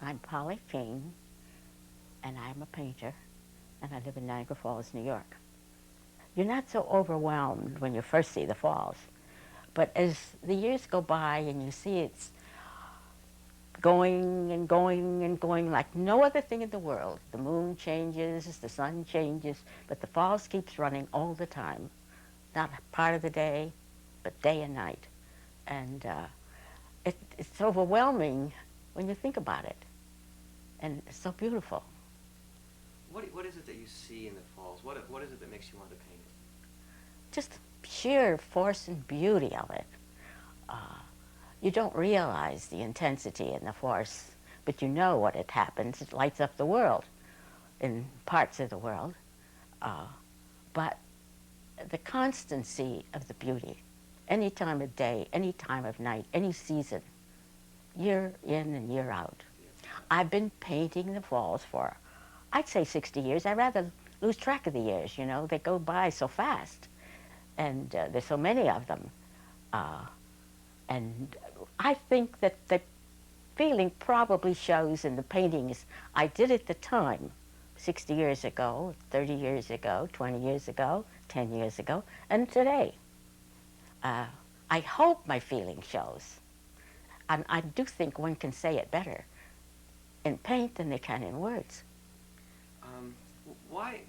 I'm Polly King, and I'm a painter, and I live in Niagara Falls, New York. You're not so overwhelmed when you first see the falls, but as the years go by and you see it's going and going and going like no other thing in the world, the moon changes, the sun changes, but the falls keeps running all the time, not part of the day, but day and night. And it's overwhelming when you think about it, and it's so beautiful. What is it that you see in the falls? What is it that makes you want to paint it? Just sheer force and beauty of it. Uh, you don't realize the intensity and the force, but you know what it happens. It lights up the world in parts of the world. Uh, but the constancy of the beauty, any time of day, any time of night, any season, year in and year out. I've been painting the falls for, I'd say 60 years. I rather lose track of the years, you know. They go by so fast, and there's so many of them. Uh, and I think that the feeling probably shows in the paintings I did at the time, 60 years ago, 30 years ago, 20 years ago, 10 years ago, and today. Uh, I hope my feeling shows. And I do think one can say it better in paint than they can in words. Why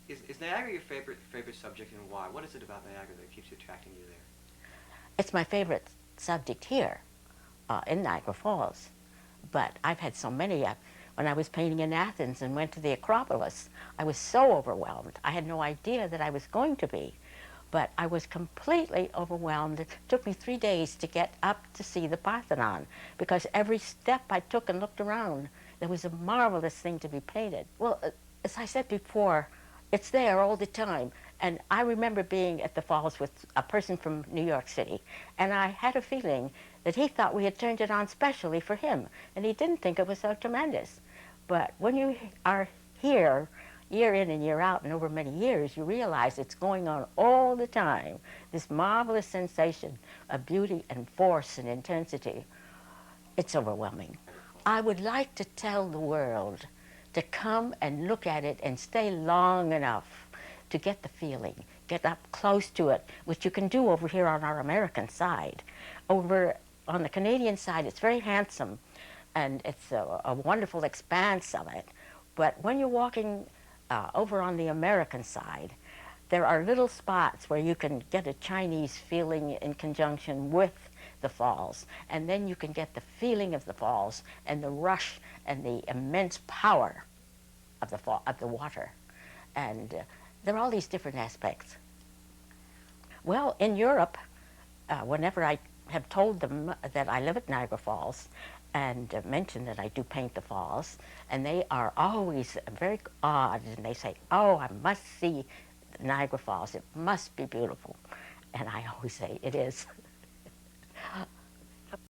is Niagara your favorite subject, and why? What is it about Niagara that keeps attracting you there? It's my favorite subject here in Niagara Falls. But I've had so many. When I was painting in Athens and went to the Acropolis, I was so overwhelmed. I had no idea that I was going to be. But I was completely overwhelmed. It took me 3 days to get up to see the Parthenon because every step I took and looked around, there was a marvelous thing to be painted. Well, as I said before, it's there all the time. And I remember being at the falls with a person from New York City, and I had a feeling that he thought we had turned it on specially for him, and he didn't think it was so tremendous. But when you are here, year in and year out, and over many years, you realize it's going on all the time. This marvelous sensation of beauty and force and intensity. It's overwhelming. I would like to tell the world to come and look at it and stay long enough to get the feeling, get up close to it, which you can do over here on our American side. Over on the Canadian side, it's very handsome, and it's a wonderful expanse of it. But when you're walking over on the American side, there are little spots where you can get a Chinese feeling in conjunction with the falls, and then you can get the feeling of the falls and the rush and the immense power of the water. And there are all these different aspects. Well, in Europe, whenever I have told them that I live at Niagara Falls and mentioned that I do paint the falls, and they are always very awed, and they say, "Oh, I must see Niagara Falls. It must be beautiful." And I always say, "It is."